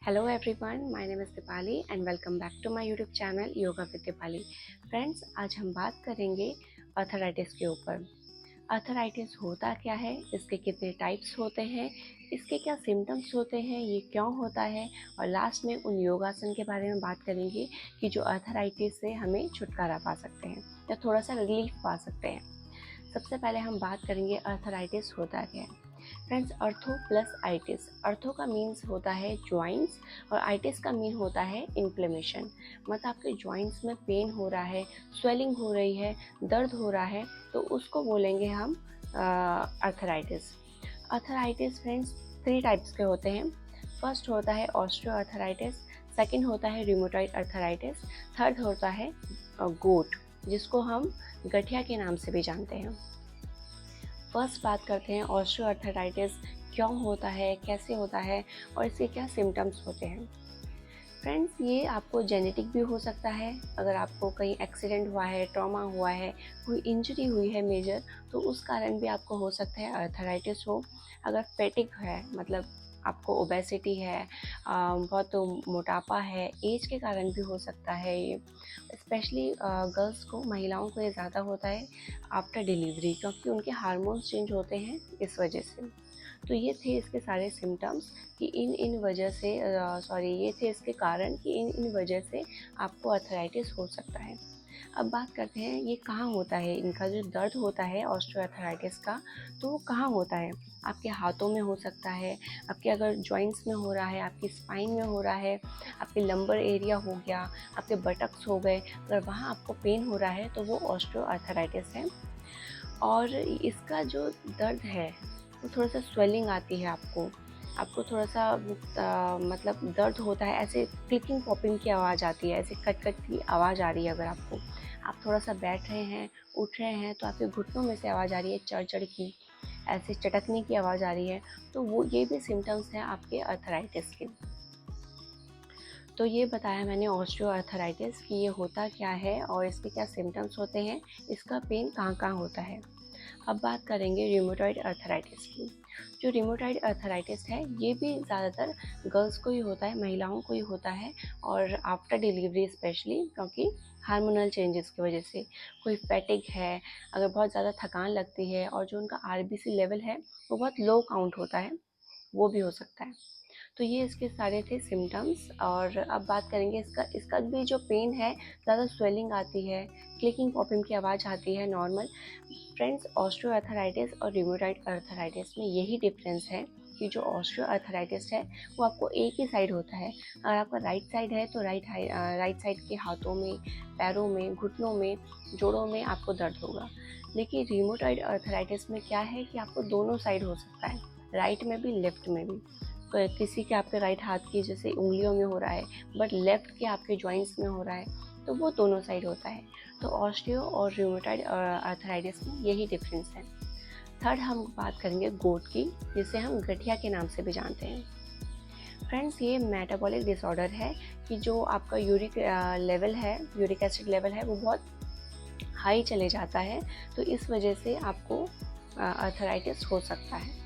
Hello everyone, my name is Dipali and welcome back to my YouTube channel yoga with Deepali. Friends, आज हम बात करेंगे arthritis के ऊपर। आर्थराइटिस होता क्या है, इसके कितने टाइप्स होते हैं, इसके क्या सिम्टम्स होते हैं, ये क्यों होता है, और लास्ट में उन योगासन के बारे में बात करेंगे कि जो आर्थराइटिस से हमें छुटकारा पा सकते हैं या थोड़ा सा रिलीफ पा सकते हैं। सबसे पहले हम बात करेंगे आर्थराइटिस होता क्या है। फ्रेंड्स, अर्थो प्लस आइटिस, अर्थो का मीन्स होता है जॉइंट्स और आइटिस का मीन होता है इन्फ्लेमेशन। मतलब आपके जॉइंट्स में पेन हो रहा है, स्वेलिंग हो रही है, दर्द हो रहा है, तो उसको बोलेंगे हम आर्थराइटिस। आर्थराइटिस फ्रेंड्स 3 टाइप्स के होते हैं। फर्स्ट होता है ऑस्टियोआर्थराइटिस, सेकंड होता है रूमेटॉइड आर्थराइटिस, थर्ड होता है गोट, जिसको हम गठिया के नाम से भी जानते हैं। फर्स्ट बात करते हैं ऑस्टियोआर्थराइटिस क्यों होता है, कैसे होता है और इसके क्या सिम्टम्स होते हैं। फ्रेंड्स, ये आपको जेनेटिक भी हो सकता है। अगर आपको कहीं एक्सीडेंट हुआ है, ट्रॉमा हुआ है, कोई इंजरी हुई है मेजर, तो उस कारण भी आपको हो सकता है आर्थराइटिस हो। अगर फैटिग है, मतलब आपको ओबेसिटी है, बहुत मोटापा है, एज के कारण भी हो सकता है। ये स्पेशली गर्ल्स को, महिलाओं को ये ज़्यादा होता है आफ्टर डिलीवरी, क्योंकि उनके हार्मोन्स चेंज होते हैं इस वजह से। तो ये थे इसके सारे सिम्टम्स कि इन वजह से ये थे इसके कारण कि इन वजह से आपको आर्थराइटिस हो सकता है। अब बात करते हैं ये कहाँ होता है, इनका जो दर्द होता है ऑस्टियोआर्थराइटिस का, तो वो कहाँ होता है। आपके हाथों में हो सकता है, आपके अगर जॉइंट्स में हो रहा है, आपकी स्पाइन में हो रहा है, आपके लंबर एरिया हो गया, आपके बटक्स हो गए, अगर वहाँ आपको पेन हो रहा है तो वो ऑस्टियोआर्थराइटिस है। और इसका जो दर्द है वो थोड़ा सा स्वेलिंग आती है आपको थोड़ा सा मतलब दर्द होता है, ऐसे क्लिकिंग पॉपिंग की आवाज़ आती है, ऐसे कट कट की आवाज़ आ रही है। अगर आपको, आप थोड़ा सा बैठ रहे हैं, उठ रहे हैं, तो आपके घुटनों में से आवाज़ आ रही है चढ़ चढ़ की, ऐसे चटकने की आवाज़ आ रही है, तो वो ये भी सिम्टम्स हैं आपके आर्थराइटिस के। तो ये बताया मैंने ऑस्टियोआर्थराइटिस कि ये होता क्या है और इसके क्या सिम्टम्स होते हैं, इसका पेन कहाँ कहाँ होता है। अब बात करेंगे रूमेटॉइड आर्थराइटिस की। जो रूमेटॉइड आर्थराइटिस है ये भी ज़्यादातर गर्ल्स को ही होता है, महिलाओं को ही होता है, और आफ्टर डिलीवरी स्पेशली, क्योंकि हार्मोनल चेंजेस की वजह से। कोई फैटिग है, अगर बहुत ज़्यादा थकान लगती है और जो उनका आरबीसी लेवल है वो बहुत लो काउंट होता है, वो भी हो सकता है। तो ये इसके सारे थे सिम्टम्स। और अब बात करेंगे इसका भी जो पेन है, ज़्यादा स्वेलिंग आती है, क्लिकिंग पॉपिंग की आवाज़ आती है नॉर्मल। फ्रेंड्स, ऑस्टियोआर्थराइटिस और रूमेटॉइड आर्थराइटिस में यही डिफरेंस है कि जो ऑस्टियोआर्थराइटिस है वो आपको एक ही साइड होता है। अगर आपका राइट साइड है तो राइट साइड के हाथों में, पैरों में, घुटनों में, जोड़ों में आपको दर्द होगा। लेकिन रूमेटॉइड आर्थराइटिस में क्या है कि आपको दोनों साइड हो सकता है, राइट में भी, लेफ्ट में भी। किसी के आपके राइट हाथ की जैसे उंगलियों में हो रहा है, बट लेफ्ट के आपके जॉइंट्स में हो रहा है, तो वो दोनों साइड होता है। तो ऑस्टियो और रूमेटॉइड आर्थराइटिस में यही डिफरेंस है। थर्ड हम बात करेंगे गोट की, जिसे हम गठिया के नाम से भी जानते हैं। फ्रेंड्स, ये मेटाबॉलिक डिसऑर्डर है कि जो आपका यूरिक लेवल है, यूरिक एसिड लेवल है, वो बहुत हाई चले जाता है, तो इस वजह से आपको आर्थराइटिस हो सकता है।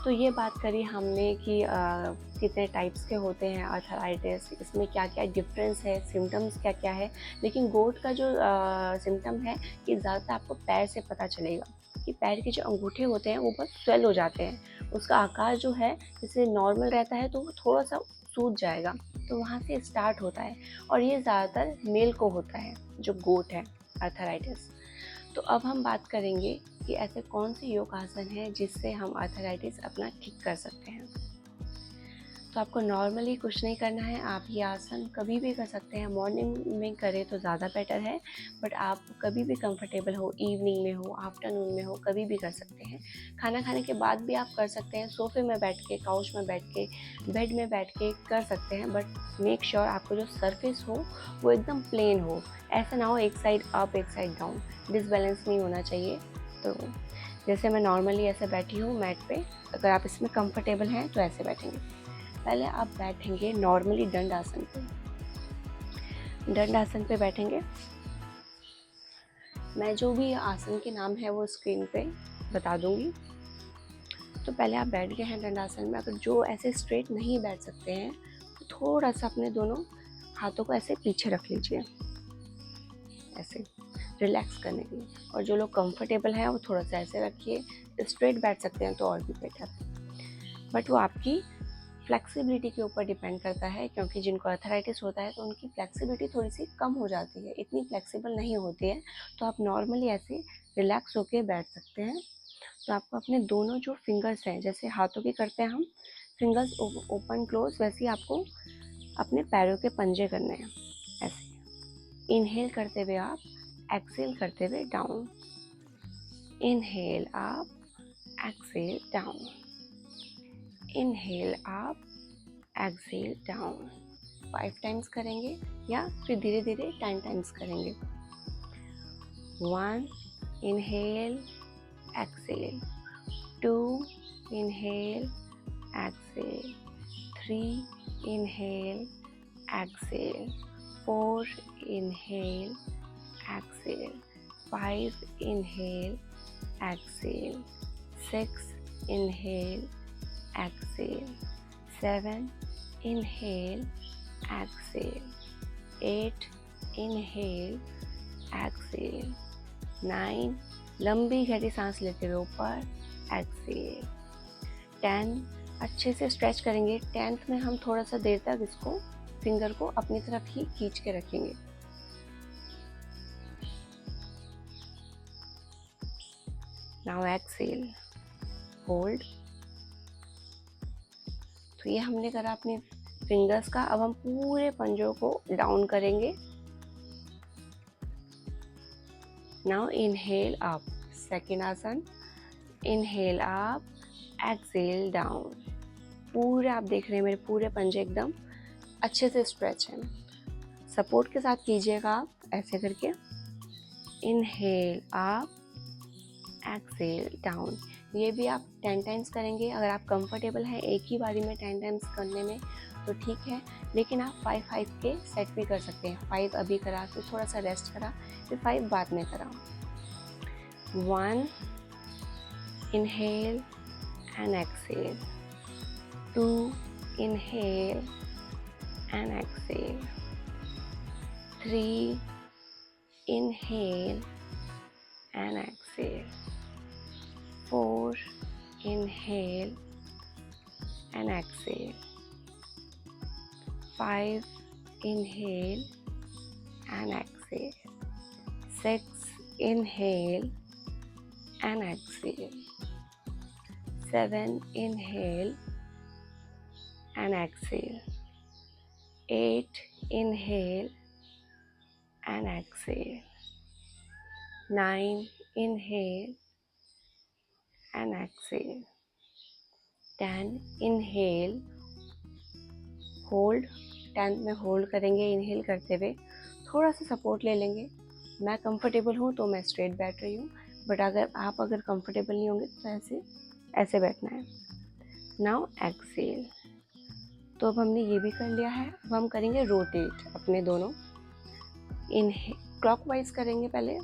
तो ये बात करी हमने कि कितने टाइप्स के होते हैं आर्थराइटिस, इसमें क्या क्या डिफरेंस है, सिम्टम्स क्या क्या है। लेकिन गोट का जो सिम्टम है कि ज़्यादातर आपको पैर से पता चलेगा कि पैर के जो अंगूठे होते हैं वो बहुत स्वेल हो जाते हैं। उसका आकार जो है, जैसे नॉर्मल रहता है तो वो थोड़ा सा सूज जाएगा, तो वहाँ से स्टार्ट होता है। और ये ज़्यादातर मेल को होता है, जो गोट है आर्थराइटिस। तो अब हम बात करेंगे कि ऐसे कौन से योग आसन हैं जिससे हम आर्थराइटिस अपना ठीक कर सकते हैं। तो आपको नॉर्मली कुछ नहीं करना है, आप ये आसन कभी भी कर सकते हैं। मॉर्निंग में करें तो ज़्यादा बेटर है, बट आप कभी भी कंफर्टेबल हो, इवनिंग में हो, आफ्टरनून में हो, कभी भी कर सकते हैं। खाना खाने के बाद भी आप कर सकते हैं, सोफे में बैठ के, काउच में बैठ के, बेड में बैठ के कर सकते हैं, बट मेक श्योर आपको जो सरफेस हो वो एकदम प्लेन हो। ऐसा ना हो एक साइड अप एक साइड डाउन, डिसबैलेंस नहीं होना चाहिए। तो जैसे मैं नॉर्मली ऐसे बैठी हूँ मैट पे, अगर आप इसमें कंफर्टेबल हैं तो ऐसे बैठेंगे। पहले आप बैठेंगे नॉर्मली दंड आसन पे, दंड आसन पे बैठेंगे। मैं जो भी आसन के नाम है वो स्क्रीन पे बता दूंगी। तो पहले आप बैठ गए हैं दंड आसन में। अगर जो ऐसे स्ट्रेट नहीं बैठ सकते हैं थोड़ा सा अपने दोनों हाथों को ऐसे पीछे रख लीजिए, ऐसे रिलैक्स करने के लिए। और जो लोग कंफर्टेबल हैं वो थोड़ा सा ऐसे रखिए, स्ट्रेट बैठ सकते हैं तो और भी बेटर, बट वो आपकी फ्लेक्सिबिलिटी के ऊपर डिपेंड करता है, क्योंकि जिनको अर्थराइटिस होता है तो उनकी फ्लेक्सिबिलिटी थोड़ी सी कम हो जाती है, इतनी फ्लेक्सिबल नहीं होती है। तो आप नॉर्मली ऐसे रिलैक्स होके बैठ सकते हैं। तो आपको अपने दोनों जो फिंगर्स हैं, जैसे हाथों की करते हैं हम फिंगर्स ओपन क्लोज, वैसे ही आपको अपने पैरों के पंजे करने हैं। ऐसे इनहेल करते हुए आप, एक्सेल करते हुए down, inhale up, exhale down, inhale up, exhale down. 5 times करेंगे या फिर धीरे धीरे 10 टाइम्स करेंगे। 1 inhale, exhale, 2 inhale, exhale, 3 inhale, exhale, 4 inhale, exhale, 5 inhale, exhale, 6 inhale, exhale, 7 inhale, exhale, 8 inhale, exhale, 9 लंबी गहरी सांस लेते हुए ऊपर, एक्सेल, 10 अच्छे से स्ट्रेच करेंगे। 10th में हम थोड़ा सा देर तक इसको फिंगर को अपनी तरफ ही खींच के रखेंगे। Now exhale, hold. तो ये हमने करा अपने फिंगर्स का। अब हम पूरे पंजों को डाउन करेंगे। नाउ इनहेल अप, सेकेंड आसन, इनहेल अप, एक्सेल डाउन। पूरे आप देख रहे हैं मेरे पूरे पंजे एकदम अच्छे से स्ट्रेच हैं। सपोर्ट के साथ कीजिएगा आप ऐसे करके, इनहेल अप, एक्सेल डाउन। ये भी आप 10 टाइम्स करेंगे। अगर आप कंफर्टेबल हैं एक ही बारी में 10 टाइम्स करने में तो ठीक है, लेकिन आप 5-5 के सेट भी कर सकते हैं। 5 अभी करा, फिर थोड़ा सा रेस्ट करा, फिर 5 बाद में करा। 1 inhale and exhale, 2 inhale and exhale, 3 inhale and exhale, 4 inhale and exhale, 5 inhale and exhale, 6 inhale and exhale, 7 inhale and exhale, 8 inhale and exhale, 9 inhale and exhale, 10 inhale, hold। 10 में होल्ड करेंगे inhale करते हुए, थोड़ा सा support ले लेंगे। मैं comfortable हूँ तो मैं स्ट्रेट बैठ रही हूँ, बट अगर कंफर्टेबल नहीं होंगे तो ऐसे बैठना है। Now exhale. तो अब हमने ये भी कर लिया है। अब हम करेंगे रोटेट अपने दोनों, इनहेल क्लॉकवाइज करेंगे पहले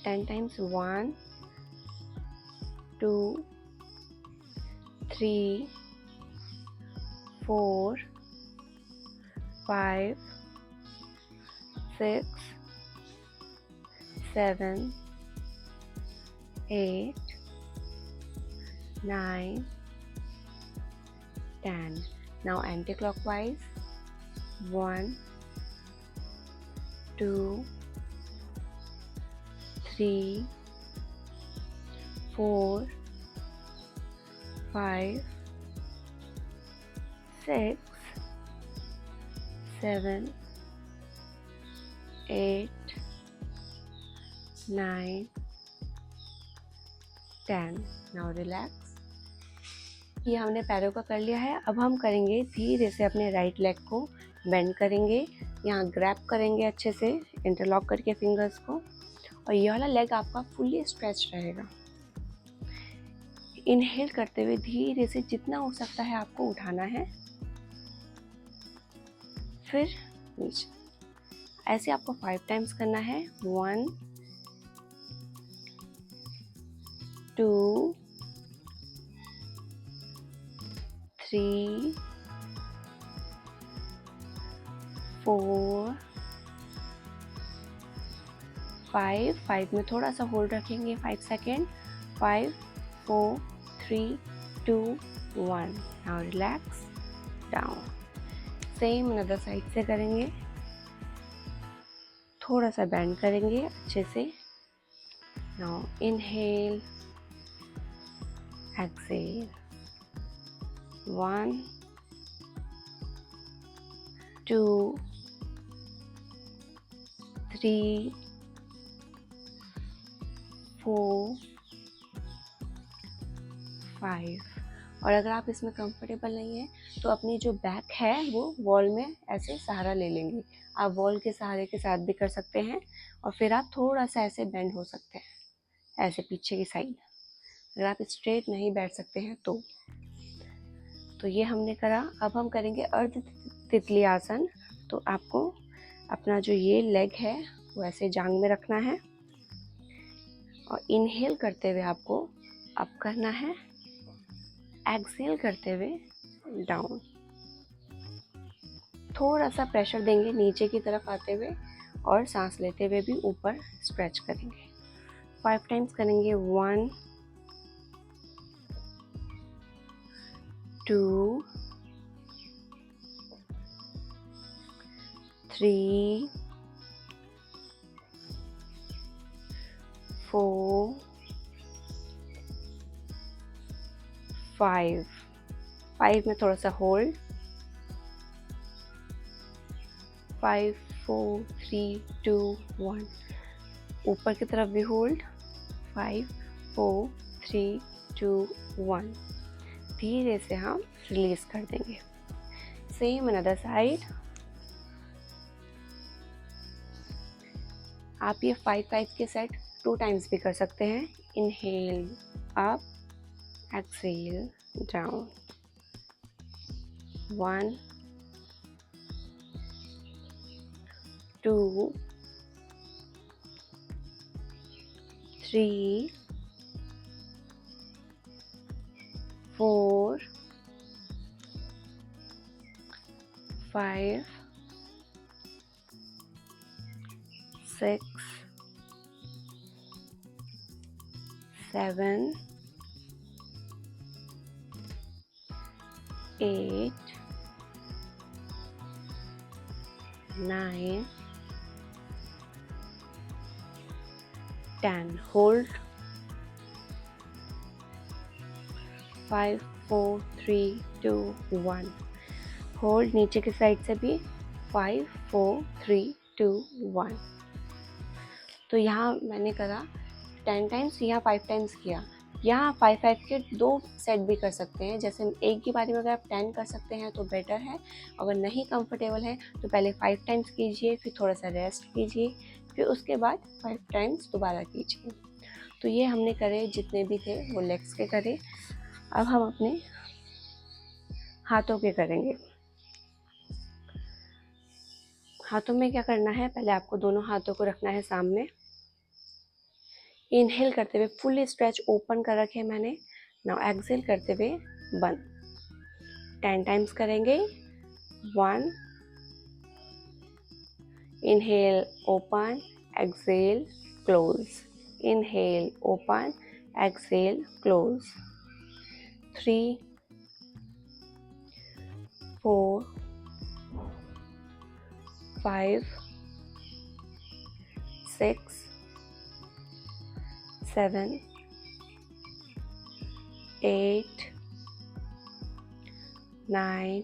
10 times. 1 2 3 4 5 6 7 8 9 10। Now anti-clockwise, 1 2 3 4 5 6 7 8 9 10। Now relax। ये हमने पैरों का कर लिया है। अब हम करेंगे धीरे से अपने राइट लेग को बेंड करेंगे, यहाँ ग्रैब करेंगे अच्छे से इंटरलॉक करके फिंगर्स को, और ये वाला लेग आपका फुल्ली स्ट्रेच रहेगा। इनहेल करते हुए धीरे से जितना हो सकता है आपको उठाना है, फिर नीचे। ऐसे आपको 5 टाइम्स करना है। 1 2 3 4 5 5 में थोड़ा सा होल्ड रखेंगे 5 second 5 4 3 2 1 now relax down. Same another side से करेंगे, थोड़ा सा बेंड करेंगे अच्छे से। Now inhale exhale 1 2 3 4 5। और अगर आप इसमें कंफर्टेबल नहीं है तो अपनी जो बैक है वो वॉल में ऐसे सहारा ले लेंगे। आप वॉल के सहारे के साथ भी कर सकते हैं और फिर आप थोड़ा सा ऐसे बेंड हो सकते हैं, ऐसे पीछे की साइड। अगर आप स्ट्रेट नहीं बैठ सकते हैं तो ये हमने करा। अब हम करेंगे अर्ध तितली आसन। तो आपको अपना जो ये लेग है वो ऐसे जांग में रखना है और इनहेल करते हुए आपको अप करना है, एक्सहेल करते हुए डाउन। थोड़ा सा प्रेशर देंगे नीचे की तरफ आते हुए और सांस लेते हुए भी ऊपर स्ट्रेच करेंगे। 5 टाइम्स करेंगे। 1 2 3 4 5 5 में थोड़ा सा होल्ड 5 4 3 2 1 ऊपर की तरफ भी होल्ड 5 4 3 2 1 धीरे से हम रिलीज कर देंगे। Same another side. आप ये 5 के सेट 2 टाइम्स भी कर सकते हैं। Inhale up exhale down 1 2 3 4 5 6 7 8 9 10 hold 5 4 3 2 1 hold नीचे की साइड से भी 5 4 3 2 1। तो यहाँ मैंने करा 10 टाइम्स, यहाँ 5 टाइम्स किया। यहाँ 5 के 2 सेट भी कर सकते हैं। जैसे एक की बारी में अगर आप 10 कर सकते हैं तो बेटर है। अगर नहीं कंफर्टेबल है तो पहले 5 टाइम्स कीजिए, फिर थोड़ा सा रेस्ट कीजिए, फिर उसके बाद 5 टाइम्स दोबारा कीजिए। तो ये हमने करे, जितने भी थे वो लेग्स के करे। अब हम अपने हाथों के करेंगे। हाथों में क्या करना है, पहले आपको दोनों हाथों को रखना है सामने। इनहेल करते हुए फुल स्ट्रेच ओपन कर रखे मैंने। नाउ एक्सहेल करते हुए बंद। 10 टाइम्स करेंगे। 1 inhale open exhale close, inhale open exhale close. 3 4 5 6 7 8 9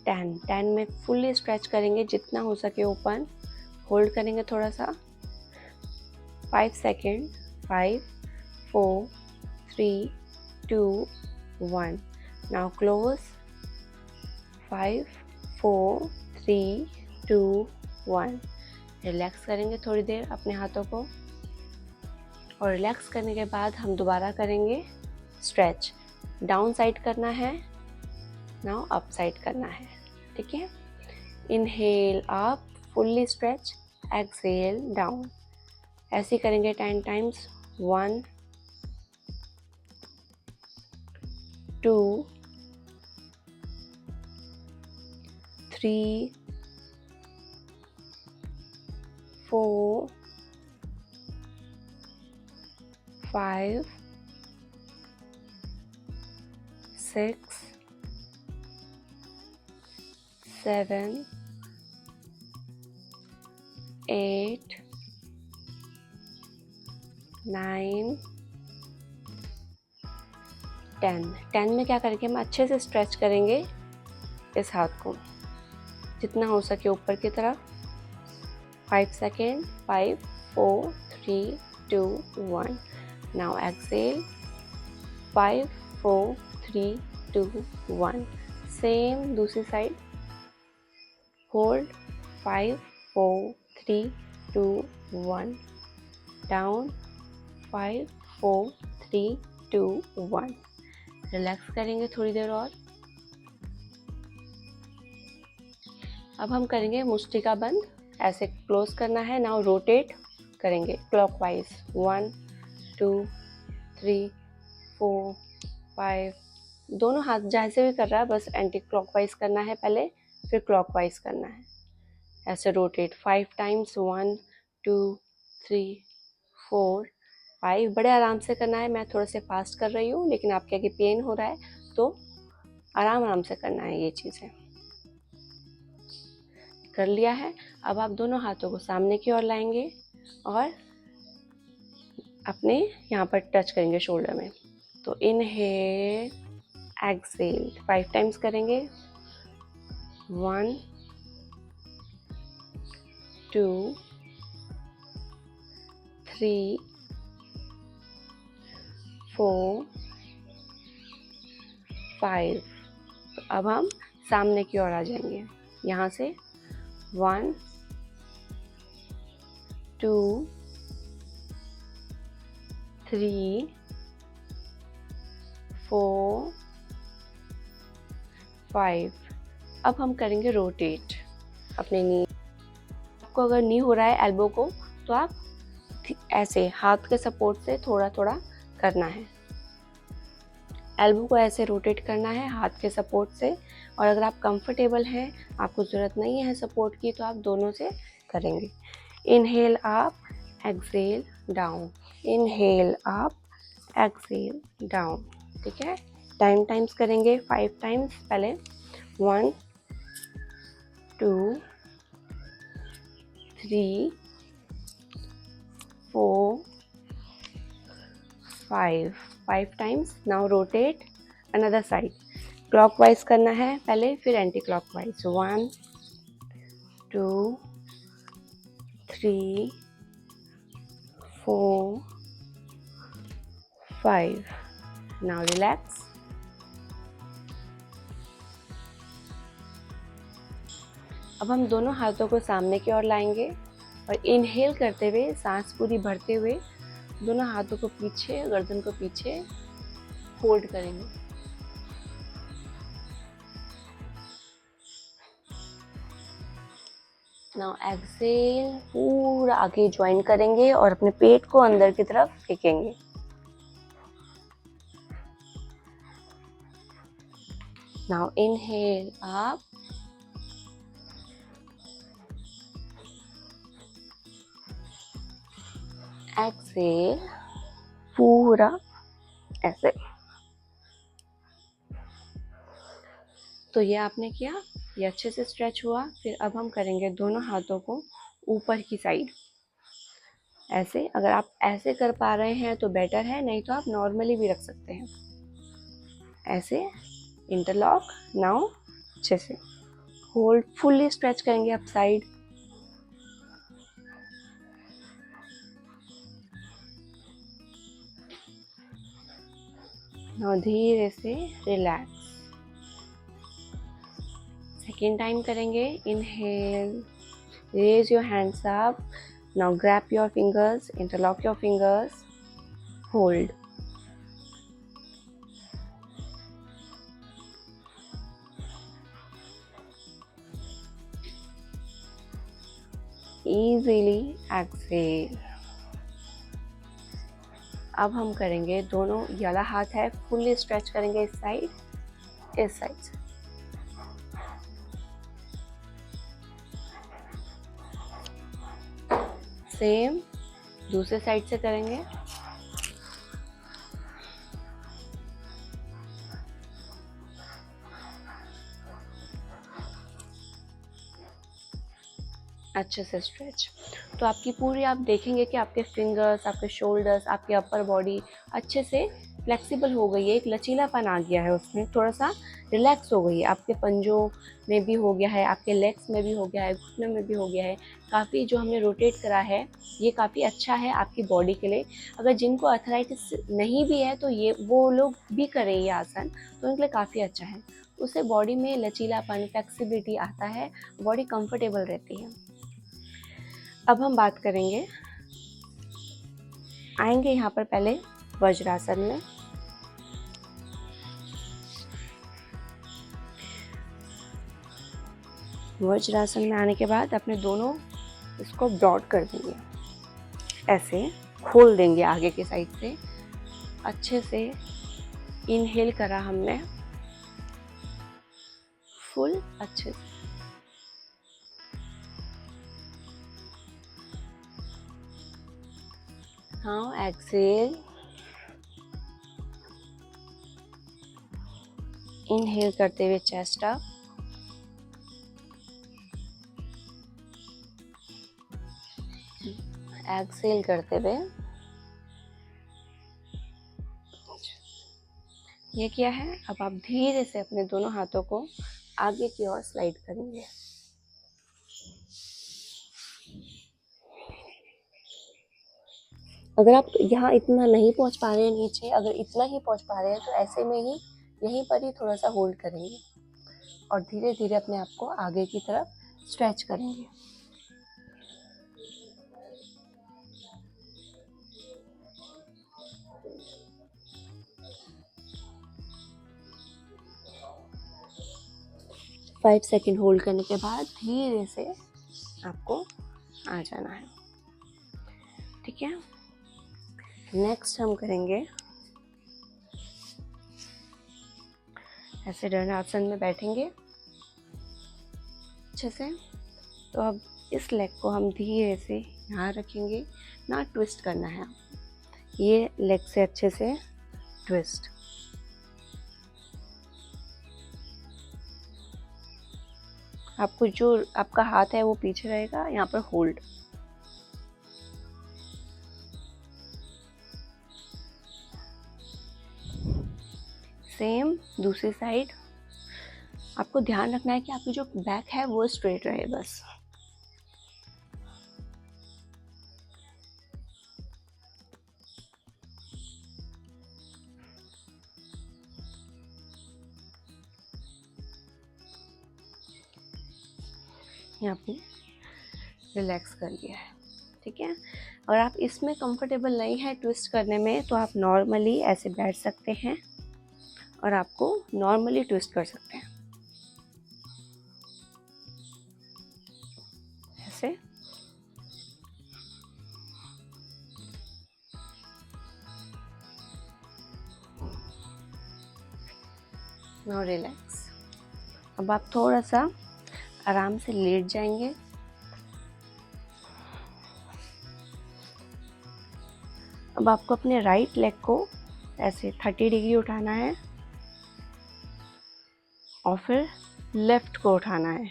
10 में फुल्ली स्ट्रेच करेंगे जितना हो सके ओपन। होल्ड करेंगे थोड़ा सा 5 सेकेंड 5 4 3 2 1 नाउ क्लोज 5 4 3 2 1। रिलैक्स करेंगे थोड़ी देर अपने हाथों को और रिलैक्स करने के बाद हम दोबारा करेंगे स्ट्रेच। डाउन साइड करना है, नाउ अप साइड करना है। ठीक है, inhale up fully stretch, exhale down. ऐसे करेंगे 10 टाइम्स। 1 2 3 4 5 6 7 8 9 10 में क्या करेंगे, हम अच्छे से स्ट्रेच करेंगे इस हाथ को जितना हो सके ऊपर की तरफ। 5 सेकेंड, 5 4 3 2 1। Now exhale, 5 4 3 2 1। सेम दूसरी साइड, होल्ड, 5 4 3 2 1। डाउन, 5 4 3 2 1। रिलैक्स करेंगे थोड़ी देर और। अब हम करेंगे मुष्टिका बंद, ऐसे क्लोज करना है। नाउ रोटेट करेंगे क्लॉकवाइज, 1 2 3 4 5। दोनों हाथ जैसे भी कर रहा है, बस एंटी क्लॉकवाइज करना है पहले, फिर क्लॉकवाइज करना है। ऐसे रोटेट 5 टाइम्स, 1 2 3 4 5। बड़े आराम से करना है, मैं थोड़ा से फास्ट कर रही हूँ, लेकिन आपके आगे पेन हो रहा है तो आराम आराम से करना है। ये चीज़ें कर लिया है। अब आप दोनों हाथों को सामने की ओर लाएंगे और अपने यहाँ पर टच करेंगे शोल्डर में। तो इनहेल, एक्सेल 5 टाइम्स करेंगे। 1 2 3 4 5। तो अब हम सामने की ओर आ जाएंगे यहाँ से। 1 2 3 4 5। अब हम करेंगे रोटेट अपने नी। आपको अगर नी हो रहा है एल्बो को, तो आप ऐसे हाथ के सपोर्ट से थोड़ा थोड़ा करना है। एल्बो को ऐसे रोटेट करना है हाथ के सपोर्ट से। और अगर आप कंफर्टेबल हैं, आपको ज़रूरत नहीं है सपोर्ट की, तो आप दोनों से करेंगे। Inhale up, exhale down, inhale up, exhale down. ठीक है, 10 टाइम्स करेंगे, 5 टाइम्स पहले। 1 2 3 4 5 times. Now rotate another side, clockwise करना है पहले, फिर एंटी क्लॉकवाइज। 1 2 3 4 5। Now relax. अब हम दोनों हाथों को सामने की ओर लाएंगे और इनहेल करते हुए, सांस पूरी भरते हुए, दोनों हाथों को पीछे, गर्दन को पीछे होल्ड करेंगे। नाउ एक्सेल, पूरा आगे ज्वाइन करेंगे और अपने पेट को अंदर की तरफ फेंकेंगे। नाउ इनहेल अप, एक्सेल पूरा ऐसे। तो ये आपने किया, ये अच्छे से स्ट्रेच हुआ। फिर अब हम करेंगे दोनों हाथों को ऊपर की साइड ऐसे। अगर आप ऐसे कर पा रहे हैं तो बेटर है, नहीं तो आप नॉर्मली भी रख सकते हैं ऐसे। इंटरलॉक। नाउ अच्छे से होल्ड, फुल्ली स्ट्रेच करेंगे अप साइड। नाउ धीरे से रिलैक्स। सेकेंड टाइम करेंगे। Inhale, raise your hands up. Now grab your fingers, interlock your fingers, hold. easily exhale। अब हम करेंगे, दोनों ये वाला हाथ है फुल्ली स्ट्रेच करेंगे इस साइड, इस साइड से। सेम दूसरे साइड से करेंगे। अच्छे से स्ट्रेच। तो आपकी पूरी, आप देखेंगे कि आपके फिंगर्स, आपके शोल्डर्स, आपकी अपर बॉडी अच्छे से फ्लेक्सिबल हो गई है, एक लचीलापन आ गया है उसमें, थोड़ा सा रिलैक्स हो गई है। आपके पंजों में भी हो गया है, आपके लेग्स में भी हो गया है, घुटनों में भी हो गया है। काफ़ी जो हमने रोटेट करा है ये काफ़ी अच्छा है आपकी बॉडी के लिए। अगर जिनको अर्थराइटिस नहीं भी है तो ये वो लोग भी करें ये आसन, तो उनके लिए काफ़ी अच्छा है। उससे बॉडी में लचीलापन, फ्लेक्सिबिलिटी आता है, बॉडी कंफर्टेबल रहती है। अब हम बात करेंगे, आएंगे यहाँ पर पहले वज्रासन में। वज्रासन में आने के बाद अपने दोनों इसको ब्रॉड कर देंगे, ऐसे खोल देंगे आगे की साइड से। अच्छे से इनहेल करा हमने फुल अच्छे से। नाउ एक्सेल, इनहेल करते हुए चेस्ट अप, एक्सेल करते हुए। ये किया है। अब आप धीरे से अपने दोनों हाथों को आगे की ओर स्लाइड करेंगे। अगर आप यहाँ इतना नहीं पहुँच पा रहे हैं नीचे, अगर इतना ही पहुँच पा रहे हैं तो ऐसे में ही यहीं पर ही थोड़ा सा होल्ड करेंगे और धीरे धीरे अपने आप को आगे की तरफ स्ट्रेच करेंगे। फाइव सेकेंड होल्ड करने के बाद धीरे से आपको आ जाना है। ठीक है, नेक्स्ट हम करेंगे, ऐसे दंडासन में बैठेंगे अच्छे से। तो अब इस लेग को हम धीरे से यहाँ रखेंगे, ना ट्विस्ट करना है, ये लेग से अच्छे से ट्विस्ट। आपको जो आपका हाथ है वो पीछे रहेगा, यहाँ पर होल्ड। सेम दूसरी साइड। आपको ध्यान रखना है कि आपकी जो बैक है वो स्ट्रेट रहे बस। यहाँ पे रिलैक्स कर लिया है। ठीक है, और आप इसमें कंफर्टेबल नहीं है ट्विस्ट करने में तो आप नॉर्मली ऐसे बैठ सकते हैं और आपको नॉर्मली ट्विस्ट कर सकते हैं ऐसे। Now relax. अब आप थोड़ा सा आराम से लेट जाएंगे। अब आपको अपने राइट लेग को ऐसे 30 डिग्री उठाना है और फिर लेफ्ट को उठाना है।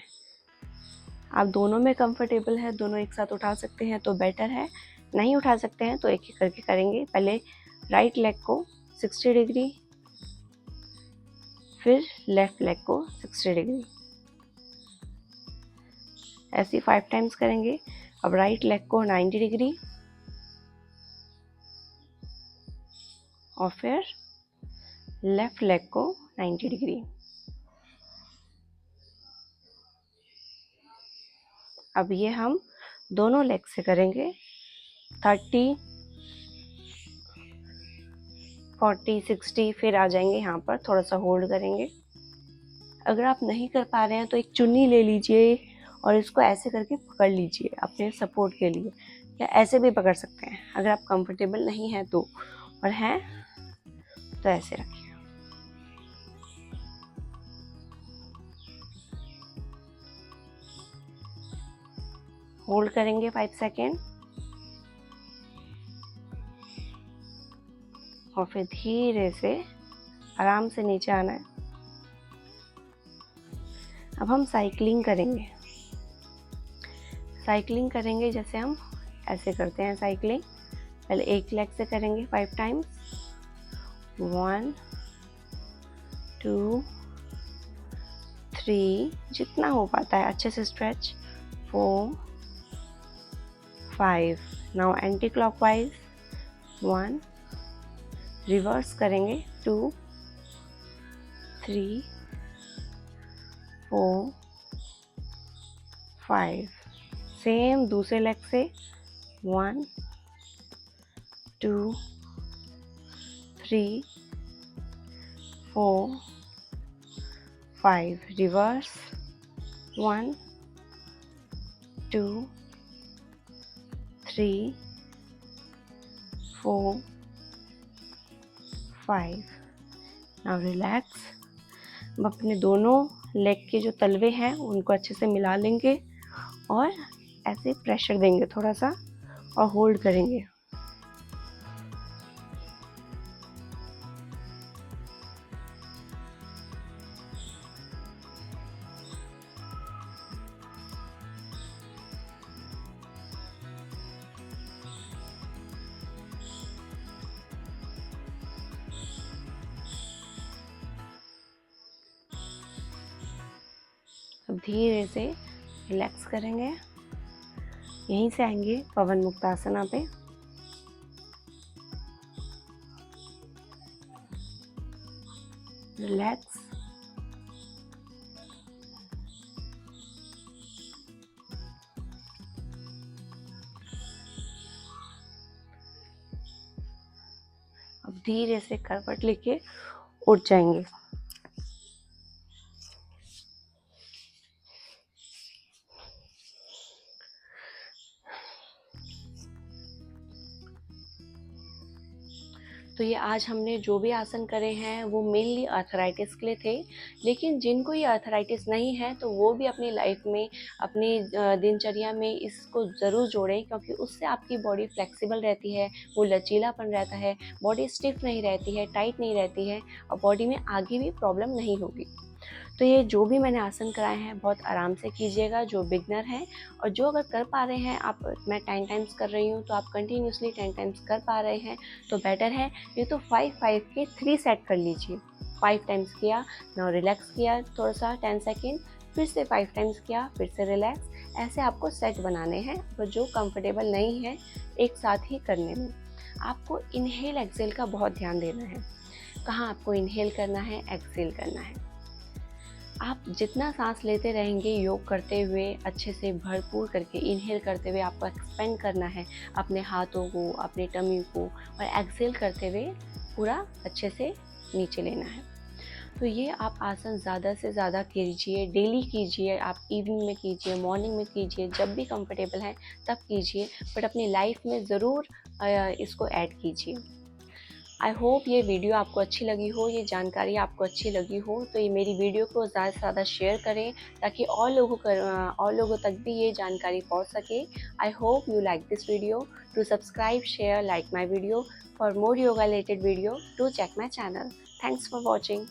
आप दोनों में कंफर्टेबल है, दोनों एक साथ उठा सकते हैं तो बेटर है, नहीं उठा सकते हैं तो एक एक करके करेंगे। पहले राइट लेग को 60 डिग्री, फिर लेफ्ट लेग को 60 डिग्री, ऐसे 5 टाइम्स करेंगे। अब राइट लेग को 90 डिग्री और फिर लेफ्ट लेग को 90 डिग्री। अब ये हम दोनों लेग से करेंगे 30, 40, 60, फिर आ जाएंगे यहाँ पर, थोड़ा सा होल्ड करेंगे। अगर आप नहीं कर पा रहे हैं तो एक चुन्नी ले लीजिए और इसको ऐसे करके पकड़ लीजिए अपने सपोर्ट के लिए, या ऐसे भी पकड़ सकते हैं अगर आप कंफर्टेबल नहीं हैं तो, और हैं तो ऐसे रखिए। होल्ड करेंगे 5 सेकेंड। और फिर धीरे से आराम से नीचे आना है। अब हम साइकिलिंग करेंगे। साइकिलिंग करेंगे जैसे हम ऐसे करते हैं साइकिलिंग। पहले एक लेग से करेंगे 5 टाइम्स। 1 2 3, जितना हो पाता है अच्छे से stretch. 4 5। Now anti clockwise 1, reverse करेंगे 2 3 4 5। सेम दूसरे लेग से 1 2 3 4 5। रिवर्स 1 2 3 4 5। Now relax. अब अपने दोनों लेग के जो तलवे हैं उनको अच्छे से मिला लेंगे और ऐसे प्रेशर देंगे थोड़ा सा और होल्ड करेंगे। अब धीरे से रिलैक्स करेंगे। यहीं से आएंगे पवन मुक्तासना पे। रिलैक्स। अब धीरे से करवट लेके उठ जाएंगे। तो ये आज हमने जो भी आसन करे हैं वो मेनली आर्थराइटिस के लिए थे, लेकिन जिनको ये आर्थराइटिस नहीं है तो वो भी अपनी लाइफ में, अपनी दिनचर्या में इसको ज़रूर जोड़ें, क्योंकि उससे आपकी बॉडी फ्लेक्सिबल रहती है, वो लचीलापन रहता है, बॉडी स्टिफ नहीं रहती है, टाइट नहीं रहती है और बॉडी में आगे भी प्रॉब्लम नहीं होगी। तो ये जो भी मैंने आसन कराए हैं बहुत आराम से कीजिएगा, जो बिगनर हैं, और जो अगर कर पा रहे हैं आप, मैं 10 टाइम्स कर रही हूँ तो आप कंटिन्यूसली 10 टाइम्स कर पा रहे हैं तो बेटर है। ये तो 5 के 3 सेट कर लीजिए। 5 टाइम्स किया, नाउ रिलैक्स किया थोड़ा सा 10 सेकेंड, फिर से 5 टाइम्स किया, फिर से रिलैक्स। ऐसे आपको सेट बनाने हैं, तो जो कंफर्टेबल नहीं है एक साथ ही करने में। आपको इनहेल एक्सेल का बहुत ध्यान देना है। कहाँ आपको इनहेल करना है, एक्सेल करना है। आप जितना सांस लेते रहेंगे योग करते हुए, अच्छे से भरपूर करके इनहेल करते हुए आपको एक्सपेंड करना है अपने हाथों को, अपने टमी को, और एक्सेल करते हुए पूरा अच्छे से नीचे लेना है। तो ये आप आसन ज़्यादा से ज़्यादा कीजिए, डेली कीजिए। आप इवनिंग में कीजिए, मॉर्निंग में कीजिए, जब भी कंफर्टेबल है तब कीजिए, बट अपनी लाइफ में ज़रूर इसको ऐड कीजिए। आई होप ये वीडियो आपको अच्छी लगी हो, ये जानकारी आपको अच्छी लगी हो, तो ये मेरी वीडियो को ज़्यादा से ज़्यादा शेयर करें ताकि और लोगों तक भी ये जानकारी पहुंच सके। I hope you like this video. To subscribe, share, like my video. For more yoga related video, to check my channel. Thanks for watching.